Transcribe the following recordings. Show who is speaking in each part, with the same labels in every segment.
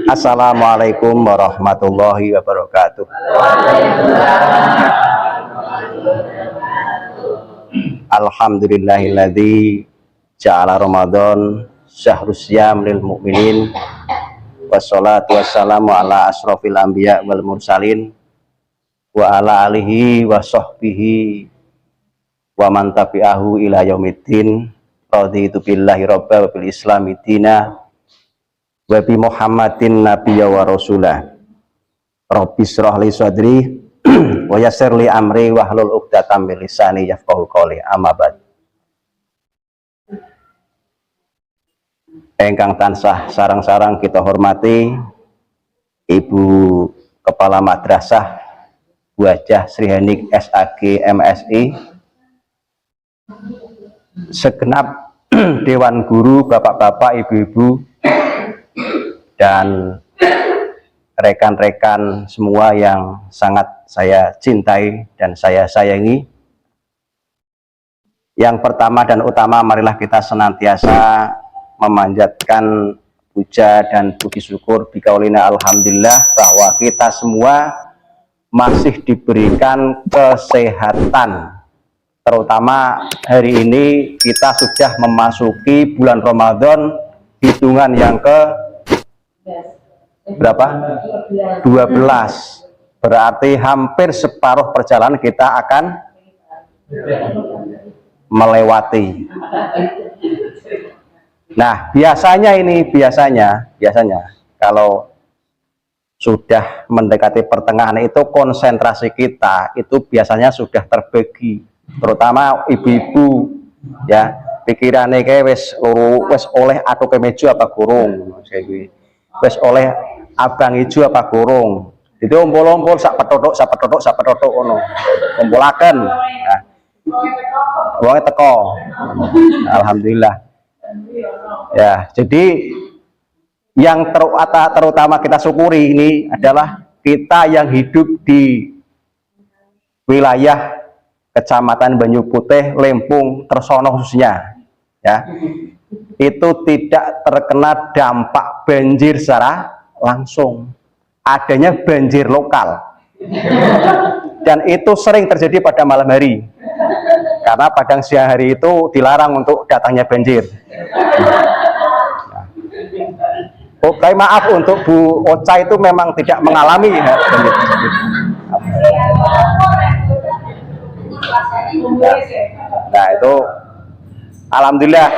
Speaker 1: Assalamualaikum warahmatullahi wabarakatuh. Alhamdulillahilladzi ja'ala Ramadan syahrus syam lil mu'minin wassalatu wassalamu ala asrofil anbiya wal mursalin wa ala alihi wa sahbihi wa man tabi'ahu ila yaumiddin. Raditu billahi rabba wa bil islami dina wa bi Muhammadin nabiyya wa rasulah. Rabbi shrah li sadri wa yassir li amri wahlul 'uqdatam min lisani yafqahu qawli. Amma ba'd. Engkang tansah sarang-sarang kita hormati Ibu Kepala Madrasah Bu Hajah Sri Henik SAG MSI, segenap Dewan Guru, Bapak-bapak, Ibu-ibu, dan rekan-rekan semua yang sangat saya cintai dan saya sayangi. Yang pertama dan utama, marilah kita senantiasa memanjatkan puja dan puji syukur bikaulina alhamdulillah bahwa kita semua masih diberikan kesehatan. Terutama hari ini kita sudah memasuki bulan Ramadan, hitungan yang ke berapa? 12. Berarti hampir separuh perjalanan kita akan melewati. Nah, biasanya kalau sudah mendekati pertengahan itu konsentrasi kita itu biasanya sudah terbagi, terutama ibu-ibu ya, pikirannya kayak wes oleh aku kemeju apa kurung, wes oleh abang hijau apa kurung, itu ompol-ompol sak petotok ono kumpulaken. Nah, wonge teko, alhamdulillah ya. Jadi yang terutama kita syukuri ini adalah kita yang hidup di wilayah Kecamatan Banyu Putih, Lempung, Tresono khususnya ya, itu tidak terkena dampak banjir secara langsung, adanya banjir lokal, dan itu sering terjadi pada malam hari karena pada siang hari itu dilarang untuk datangnya banjir. Oke, maaf untuk Bu Ocha itu memang tidak mengalami banjir tersebut. Nah itu alhamdulillah,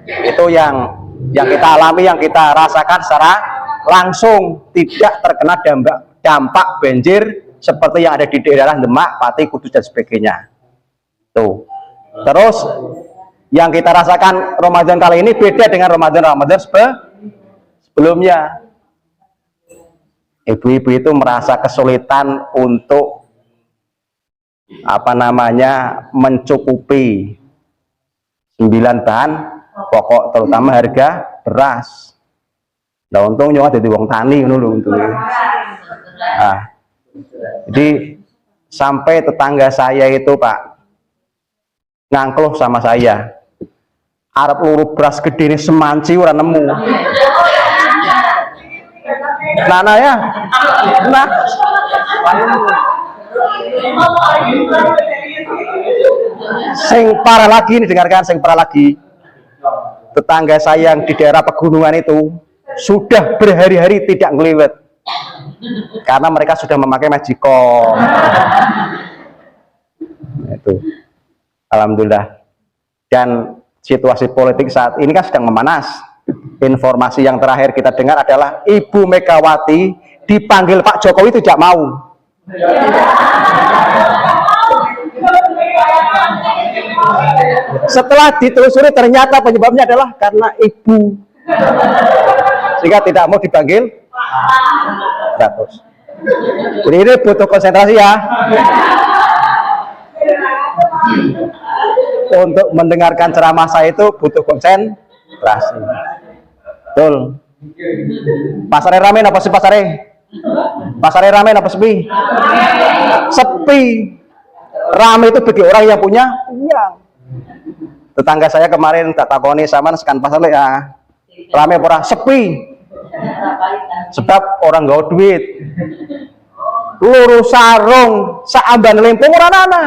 Speaker 1: itu yang kita alami, yang kita rasakan secara langsung, tidak terkena dampak banjir seperti yang ada di daerah Demak, Pati, Kudus dan sebagainya. Tuh. Terus yang kita rasakan Ramadan kali ini beda dengan Ramadan sebelumnya. Ibu-ibu itu merasa kesulitan untuk mencukupi 9 bahan pokok, terutama harga beras. Nah, untung nyong dadi wong tani ngono lho untunge. Nah, jadi sampai tetangga saya itu Pak ngangkluh sama saya, arep luru beras gede ini semanci ora nemu. Nana ya, nah, sing parah lagi nih, dengarkan, sing parah lagi, tetangga saya yang di daerah pegunungan itu sudah berhari-hari tidak ngeliwet karena mereka sudah memakai magicom. Itu alhamdulillah. Dan situasi politik saat ini kan sedang memanas. Informasi yang terakhir kita dengar adalah Ibu Megawati dipanggil Pak Jokowi tidak mau. Setelah ditelusuri ternyata penyebabnya adalah karena ibu, sehingga tidak mau dipanggil 100. Jadi ini butuh konsentrasi ya. Untuk mendengarkan ceramah saya itu butuh konsentrasi. Betul. Pasare rame apa sih pasare? Pasare rame apa sepi? Sepi. Rame itu bagi orang yang punya uang. Tetangga saya kemarin tak takoni sama sekan pasar ya. Rame pura sepi. Sebab orang gak duit. Loro sarung saamban lempung ora ana.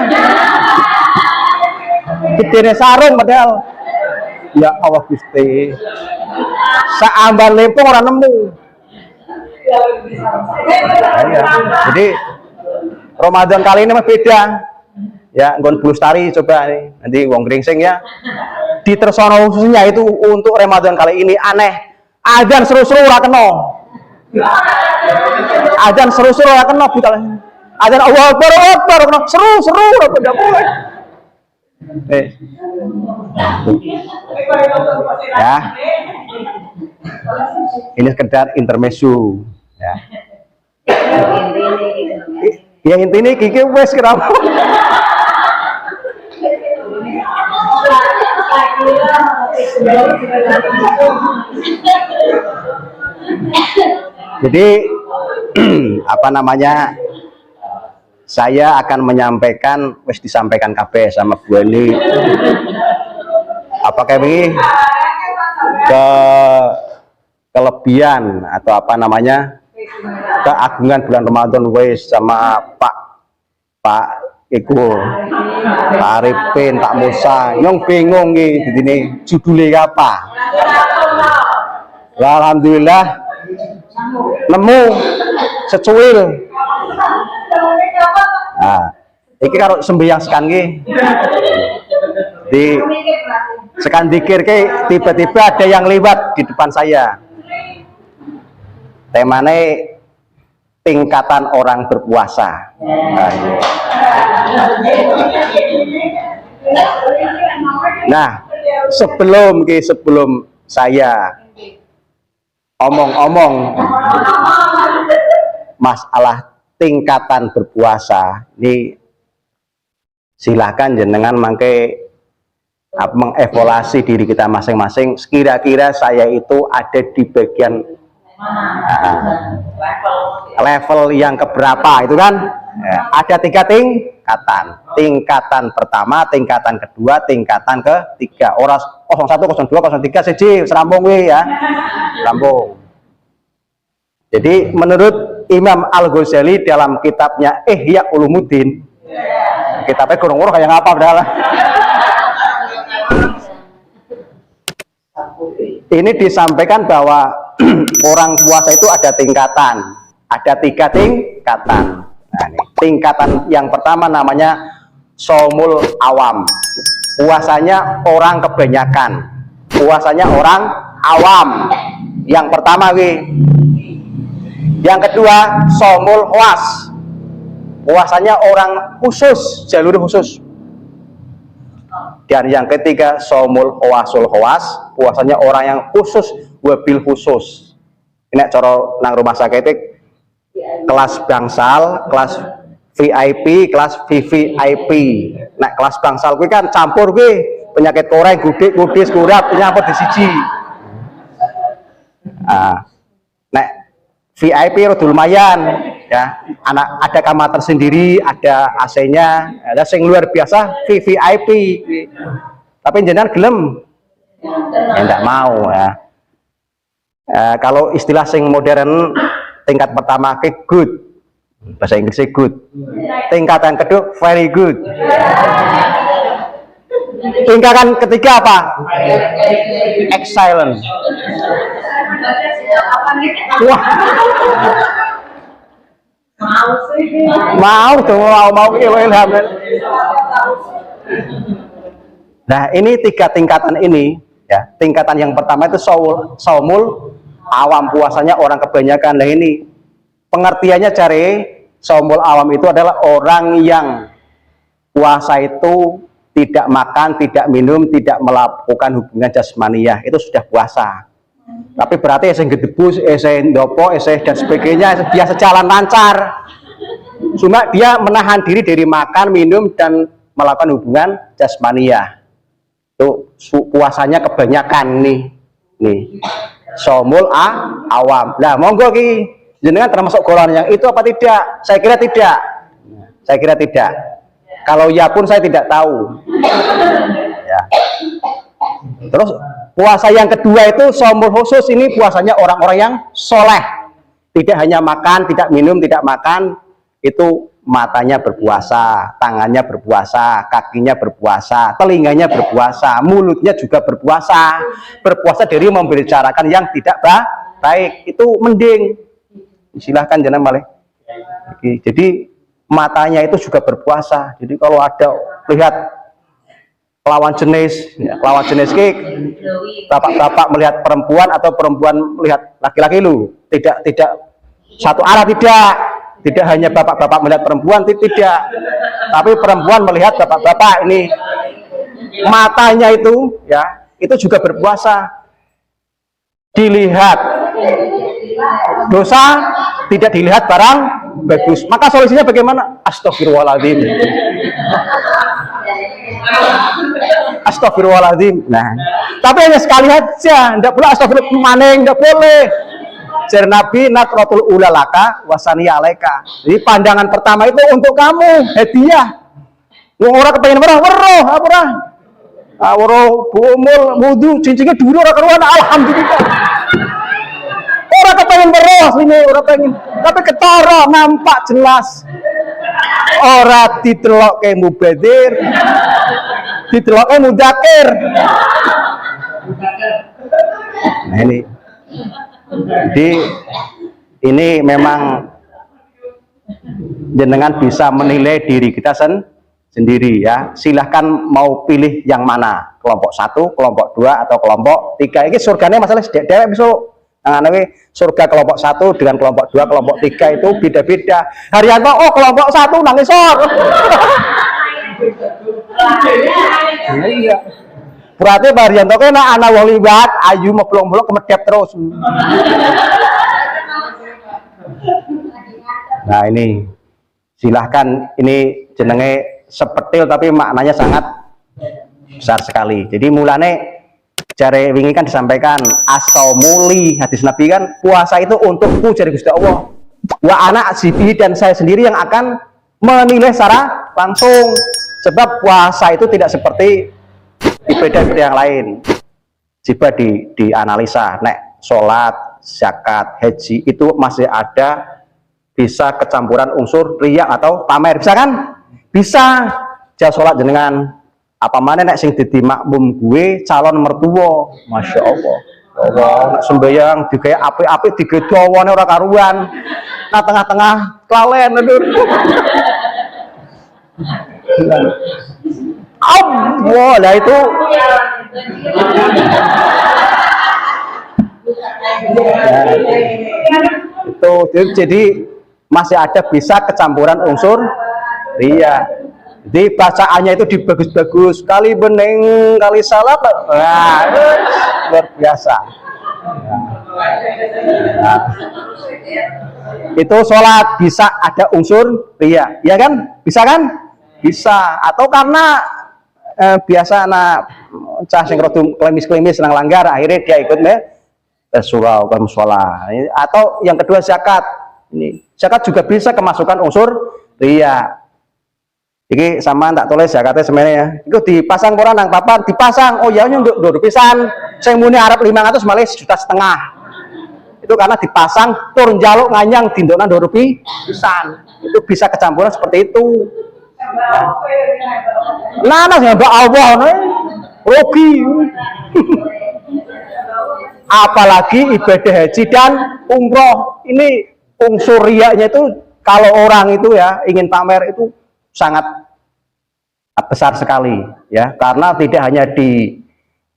Speaker 1: Gedene sarung padahal. Ya Allah Gusti. Saamban lempung ora nemu. Ya. Jadi Ramadan kali ini mah beda. Ya, nggon Blustari coba nih. Nanti wong Gringsing ya. Di Tersono khususnya itu untuk Ramadan kali ini aneh. Adzan seru-seru ora kena. Adzan seru-seru ora kena buta. Adzan Allahu Akbar kena seru-seru ora beda boleh. Ya. Ini sekedar intermezzo ya. Ya intinya kiki wes kenapa? Jadi apa namanya? Saya akan menyampaikan, wes disampaikan KB sama Bu ini. Apakah ini kelebihan atau apa namanya? Keagungan bulan Ramadan wes sama Pak Iku Arifin, Pak Musa, nyong bingung nih, ini judulnya apa? Alhamdulillah nemu secuil. Nah, iki karo sembahyang sekan ki. Di sekan dikir ki tiba-tiba ada yang lewat di depan saya. Temanya tingkatan orang berpuasa. Nah, sebelum saya omong-omong masalah tingkatan berpuasa, ini silahkan jenengan mangke mengevaluasi diri kita masing-masing. Kira-kira saya itu ada di bagian level yang keberapa itu kan ya, ada 3 tingkatan pertama, tingkatan kedua, tingkatan ketiga. Orang 01, 02, 03 siji serambung ya serambung. Jadi menurut Imam Al-Ghazali dalam kitabnya Ihya Ulumuddin, kitabnya kurang-kurang kayak apa padahal. Ini disampaikan bahwa orang puasa itu ada tingkatan, ada 3 tingkatan. Nah, ini, tingkatan yang pertama namanya shaumul awam, puasanya orang kebanyakan, puasanya orang awam. Yang pertama yang kedua shaumul khawas, puasanya orang khusus, jalur khusus. Dan yang ketiga shaumul khawasul khawas, puasanya orang yang khusus wabil khusus. Ini cara nang rumah sakit kelas bangsal, kelas VIP, kelas VVIP. Nah, kelas bangsal kuwi kan campur kuwi penyakit koreng, gudik, kudis, kurap, nyampur di siji. Nek VIP rada lumayan ya, ada kamar tersendiri, ada AC-nya, ada sing luar biasa VVIP. Tapi jenengan gelem ya enggak mau ya. Kalau istilah sing modern tingkat pertama ke good, bahasa Inggrisnya good. Tingkatan kedua very good. Tingkatan ketiga apa? Excellent. Wah. Mau ilham. Nah, ini 3 tingkatan ini ya. Tingkatan yang pertama itu shaumul awam, puasanya orang kebanyakan. Nah, ini pengertiannya cari shaumul awam itu adalah orang yang puasa itu tidak makan, tidak minum, tidak melakukan hubungan jasmaniah, itu sudah puasa. Tapi berarti sing gedebus, sing ndopo, dan sebagainya dia sejalan lancar. Cuma dia menahan diri dari makan, minum, dan melakukan hubungan jasmaniah. Itu puasanya kebanyakan nih shaumul awam. Nah, monggo ki jenengan termasuk golongan yang itu apa tidak? Saya kira tidak. Saya kira tidak. Kalau ya pun saya tidak tahu. Ya. Terus Puasa yang kedua itu shaumul khusus, ini puasanya orang-orang yang soleh. Tidak hanya makan, tidak minum, tidak makan, itu matanya berpuasa, tangannya berpuasa, kakinya berpuasa, telinganya berpuasa, mulutnya juga berpuasa. Berpuasa dari membicarakan yang tidak baik, itu mending. Silahkan jangan malah. Jadi matanya itu juga berpuasa. Jadi kalau ada lihat lawan jenis bapak-bapak melihat perempuan atau perempuan melihat laki-laki lu tidak satu arah, tidak hanya bapak-bapak melihat perempuan, tidak, tapi perempuan melihat bapak-bapak, ini matanya itu ya itu juga berpuasa. Dilihat dosa, tidak dilihat barang bagus, maka solusinya bagaimana? Astagfirullahaladzim. Astagfirullahaladzim. Nah, tapi hanya sekali aja, tidak boleh astagfirullah maning, tidak boleh. Jar Nabi nakratul ulalaka wasani alaika. Jadi pandangan pertama itu untuk kamu, hadiah. Orang kepengen merah, apa bumul wudu cincinnya dulu orang keruan, alhamdulillah. Orang kepengen merah sini, orang pengen, tapi ketara nampak jelas. Orang ditelok kayak mubadir, ditelok kayak mudakir. Nah ini, jadi ini memang jenengan bisa menilai diri kita sendiri ya. Silahkan mau pilih yang mana, kelompok 1, kelompok 2, atau kelompok 3. Ini surganya masalah dewek besok. Nah, surga kelompok 1 dengan kelompok 2, kelompok 3 itu beda-beda. Haryanto, oh kelompok 1 nangis sor. Iya. Berarti Pak Haryanto kena anak wong liwat, ayu meblok-blok kemedep terus. Nah ini, silahkan, ini jenenge sepetil tapi maknanya sangat besar sekali. Jadi mulane jare wingi kan disampaikan as-saumuli, hadis Nabi kan, puasa itu untukku jare Gusti Allah. Wa ana azibi, dan saya sendiri yang akan menilai secara langsung. Sebab puasa itu tidak seperti ibadah-ibadah yang lain. Coba dianalisa, nek sholat, zakat, haji itu masih ada bisa kecampuran unsur riya atau pamer, bisa kan? Bisa. Jauh sholat jenengan apa mana nek sing dadi makmum gue calon mertua, masya Allah. Allah nek sembayang digawe apik-apik digedawane ora karuan. Nah tengah-tengah kelalen aduh. Allah lah itu. Itu jadi masih ada bisa kecampuran unsur riya. Jadi bacaannya itu dibagus-bagus, kali bening, kali salah, nah, luar biasa. Nah, itu sholat bisa ada unsur riya, ya kan? Bisa kan? Bisa. Atau karena biasa anak cah sing rodum klemis-klemis nang langgar, akhirnya dia ikut surau ke mushola. Atau yang kedua zakat. Ini zakat juga bisa kemasukan unsur riya. Iki sama tak tulis zakatnya sebenarnya. Iku dipasang koran nang papan, dipasang. Oh ya nyunduk nduk pisan. Sing muni arep 500 malah 1,5 juta. Itu karena dipasang tur njaluk nganyang dindokna nduk pisan. Itu bisa kecampuran seperti itu. Nah, mbak Allah rugi. Apalagi ibadah haji dan umroh. Ini unsur riyanya itu kalau orang itu ya ingin pamer itu sangat besar sekali ya, karena tidak hanya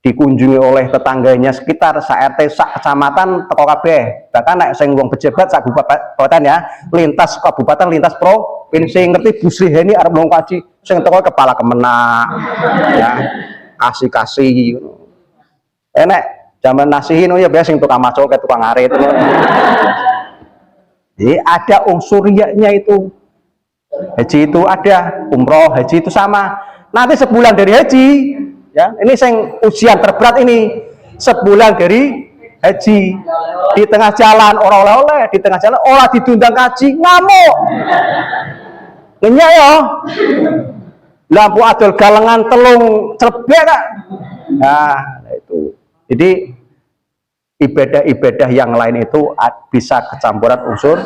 Speaker 1: dikunjungi oleh tetangganya sekitar, sak RT, sak kecamatan, teko kabeh, bahkan nek sing wong pejabat sak kabupaten ya, lintas kabupaten, lintas provinsi, ngerti busri ini arep mung kaji sing teko kepala kemenak ya, kasih enek zaman nasihin ya biasa sing tukang macul kayak tukang arit. Jadi ada unsur riyanya itu. Haji itu ada, umroh, haji itu sama. Nanti sebulan dari haji, ya, ini yang ujian terberat ini. Sebulan dari haji, di tengah jalan orang oleh-oleh, di tengah jalan orang didundang kaji, ngamuk. Ngenyak ya. Lampu adol galengan telung celebek kak. Nah, itu Jadi ibadah-ibadah yang lain itu bisa kecampuran unsur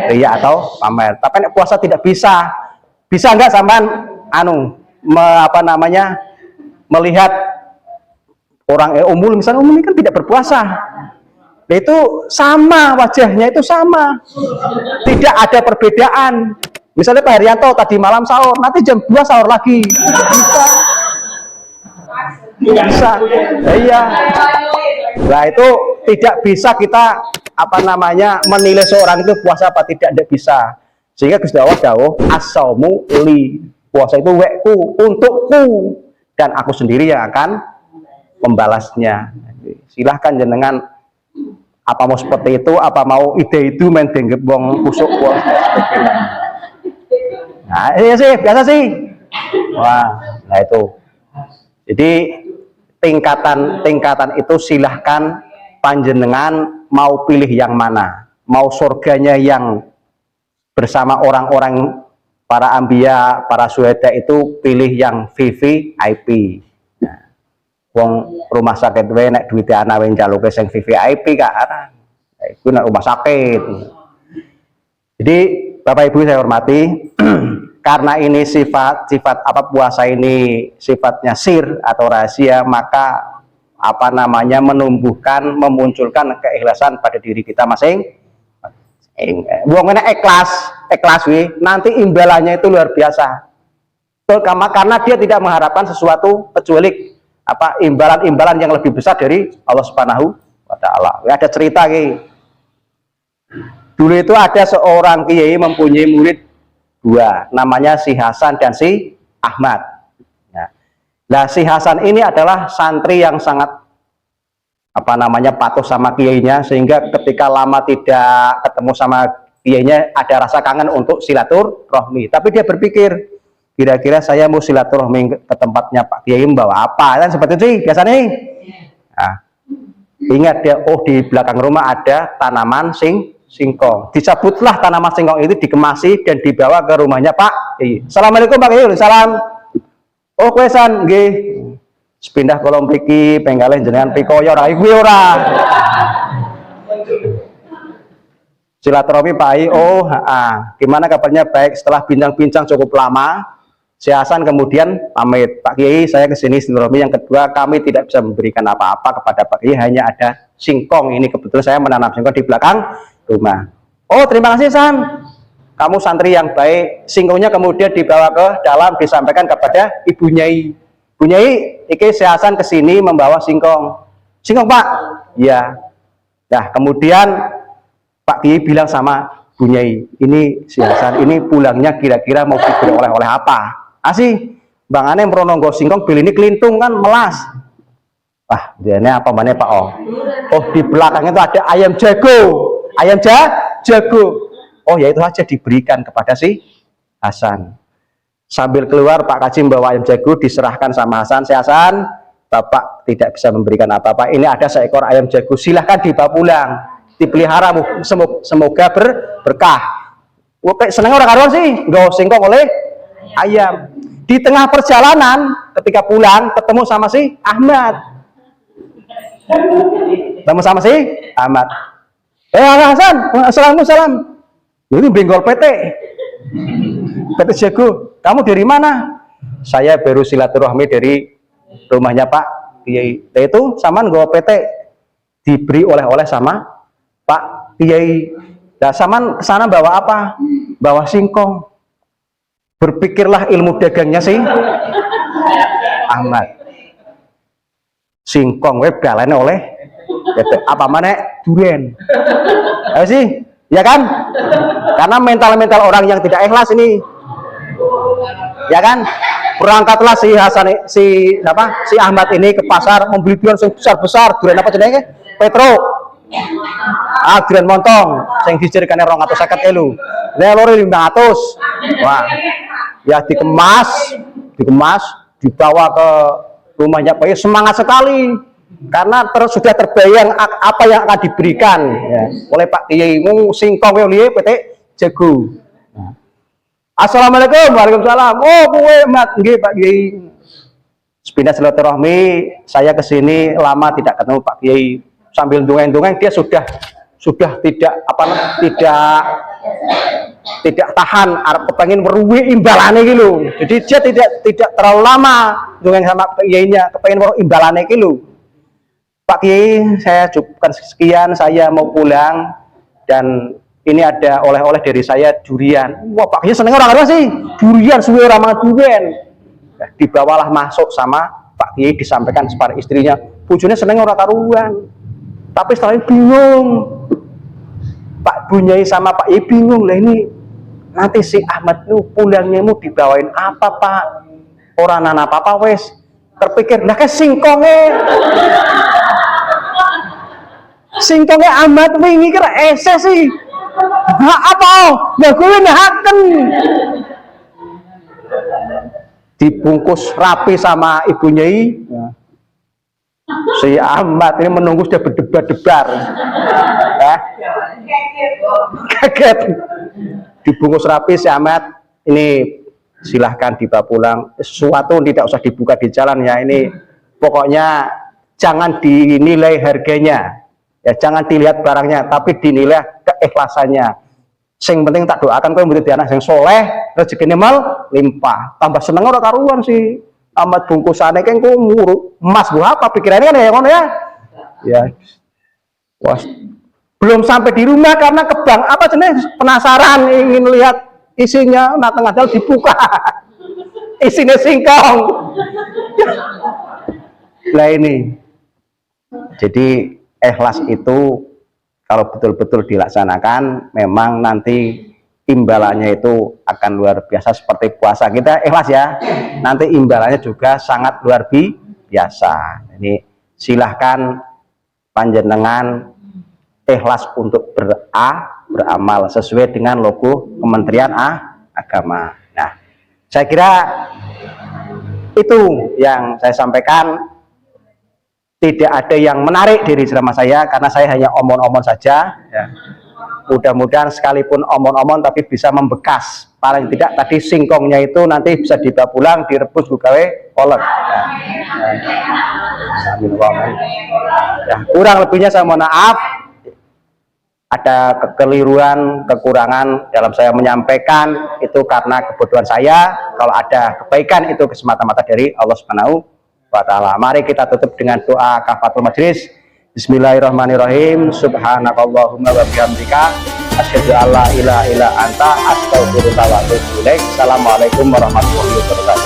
Speaker 1: riya atau pamer. Tapi nek puasa tidak bisa. Bisa enggak sampean melihat orang umul, misalnya umul kan tidak berpuasa. Itu sama, wajahnya itu sama. Tidak ada perbedaan. Misalnya Pak Haryanto tadi malam sahur, nanti jam 2 sahur lagi. Bisa. Iya. Nah, itu tidak bisa kita menilai seorang itu puasa apa tidak bisa. Sehingga Gusti Allah dawuh as-saumu li. Puasa itu wekku, untukku, dan aku sendiri yang akan membalasnya. Silahkan jenengan apa mau seperti itu, apa mau ide itu main denggep wong kusuk puasa. Nah, iya sih, biasa sih. Wah, nah itu. Jadi tingkatan itu silahkan panjenengan mau pilih yang mana. Mau surganya yang bersama orang-orang para anbiya, para syuhada itu pilih yang VVIP. Nah, wong rumah sakit wae nek duwite ana wae njaluke sing VVIP gak arah. Iku nek rumah sakit. Jadi Bapak Ibu saya hormati, karena ini sifat puasa ini sifatnya sir atau rahasia, maka memunculkan keikhlasan pada diri kita masing. Wong ikhlas nanti imbalannya itu luar biasa. Karena dia tidak mengharapkan sesuatu kecuali imbalan yang lebih besar dari Allah Subhanahu wa taala. Ada cerita dulu itu ada seorang kiai mempunyai murid dua, namanya si Hasan dan si Ahmad. Nah, si Hasan ini adalah santri yang sangat patuh sama kiainya, sehingga ketika lama tidak ketemu sama kiainya ada rasa kangen untuk silaturahmi. Tapi dia berpikir, kira-kira saya mau silaturahmi ke tempatnya Pak Kiai membawa apa? Kan seperti itu biasanya. Nah, ingat dia, di belakang rumah ada tanaman singkong. Dicabutlah tanaman singkong itu, dikemasi dan dibawa ke rumahnya Pak Kiai. Assalamualaikum Pak Kiai. Salam. Oh, kuesan nggih. Pindah kolom mriki penggalih jenengan pikoyo ora iku ora. Silaturahmi Pak Kiai. Gimana kabarnya? Baik. Setelah bincang-bincang cukup lama, si Hasan kemudian pamit, Pak Kiai saya kesini silaturahmi. Yang kedua, kami tidak bisa memberikan apa-apa kepada Pak Kiai, hanya ada singkong. Ini kebetulan saya menanam singkong di belakang rumah. Oh, terima kasih San, kamu santri yang baik. Singkongnya kemudian dibawa ke dalam, disampaikan kepada Ibu Nyai. Bu Nyai, iki si Hasan kesini membawa singkong. Singkong Pak? Iya. Nah, kemudian Pak Kiai bilang sama Bu Nyai, ini si Hasan ini pulangnya kira-kira mau diberi oleh-oleh apa? Asih, Bang Ane merononggo singkong, beli ini kelintung kan melas. Wah, dia ini apa mana Pak Oh? Oh, di belakang itu ada ayam jago. Ayam jago. Oh, ya itu saja diberikan kepada si Hasan. Sambil keluar Pak Kaji membawa ayam jago, diserahkan sama Hasan. Si Hasan, Bapak tidak bisa memberikan apa-apa. Ini ada seekor ayam jago, silahkan dibawa pulang, dipelihara, semoga berkah. Seneng orang karuan sih, nggak singkong oleh ayam. Di tengah perjalanan, ketika pulang ketemu sama si Ahmad. Hasan, assalamualaikum. Ini benggol PT jago. Kamu dari mana? Saya baru silaturahmi dari rumahnya Pak Kiai. Itu sama nggawa PT, diberi oleh-oleh sama Pak Kiai. Nah, saman kesana bawa apa? Bawa singkong. Berpikirlah ilmu dagangnya sih Ahmad. Singkong web galane oleh apa mana durian. Ayo sih, ya kan? Karena mental orang yang tidak ikhlas ini, ya kan? Berangkatlah si Hasan, si Ahmad ini ke pasar membeli durian besar, durian apa jenenge? Petro. Durian montong sing dijadikan 250 elu. Lelore 500. Wah. Ya dikemas, dibawa ke rumahnya Pak Kiai, semangat sekali. Karena sudah terbayang apa yang akan diberikan ya, oleh Pak Kiai. Singkong liye PT jago. Assalamualaikum. Waalaikumsalam. Oh, kowe Mat nggih Pak Kiai. Sepindah silaturahmi, saya kesini lama tidak ketemu Pak Kiai, sambil dongeng-dongeng dia sudah tidak tidak tahan, kepengen meruwi imbalane gitu. Jadi dia tidak terlalu lama dongeng sama Pak Kiainya, kepengen meruwi imbalane gitu. Pak Kiai, saya cukupkan sekian, saya mau pulang dan ini ada oleh-oleh dari saya durian. Wah, Pak Kiai seneng orang apa sih? Durian, suwe orang mangan durian. Nah, dibawalah masuk sama Pak Kiai, disampaikan kepada istrinya. Bojone seneng orang karuan. Tapi setelah itu bingung. Pak Bunyai sama Pak Kiai bingung, lah ini nanti si Ahmad itu pulangnya mau dibawain apa Pak? Orang nana apa wes. Terpikir, lah ke singkongnya Ahmad wingi kira ese sih. Apa? Lah gue nahaken. Dibungkus rapi sama Ibu Nyai. Si Ahmad ini menunggu sudah berdebar-debar. Kaget. Dibungkus rapi si Ahmad, ini silahkan dibawa pulang. Sesuatu tidak usah dibuka di jalan ya, ini pokoknya jangan dinilai harganya ya, jangan dilihat barangnya, tapi dinilai keikhlasannya. Sing penting tak doakan kau menjadi anak yang soleh, rezekinya mal limpah, tambah seneng orang karuan sih. Amat bungkusannya kan kau muruk emas buah apa pikirannya kan ya ngono ya. Ya, wah, belum sampai di rumah karena kebang apa jenis penasaran ingin lihat isinya, nah tengah jalan dibuka isinya singkong. Nah ini jadi ikhlas itu kalau betul-betul dilaksanakan memang nanti imbalannya itu akan luar biasa. Seperti puasa kita ikhlas ya, nanti imbalannya juga sangat luar biasa. Ini silahkan panjenengan ikhlas untuk beramal sesuai dengan logo Kementerian Agama. Nah, saya kira itu yang saya sampaikan. Tidak ada yang menarik dari ceramah saya karena saya hanya omong-omong saja ya. Mudah-mudahan sekalipun omong-omong tapi bisa membekas, paling tidak tadi singkongnya itu nanti bisa dibawa pulang, direbus bukawe kolek ya. Kurang lebihnya saya mohon maaf, ada kekeliruan, kekurangan dalam saya menyampaikan, itu karena kebutuhan saya. Kalau ada kebaikan itu semata-mata dari Allah Subhanahu wa ta'ala. Mari kita tutup dengan doa kafatul majlis. Bismillahirrahmanirrahim. Subhanakallahumma wa bihamdika asyhadu an la ilaha illa anta astaghfiruka wa atubu ilaik. Assalamualaikum warahmatullahi wabarakatuh.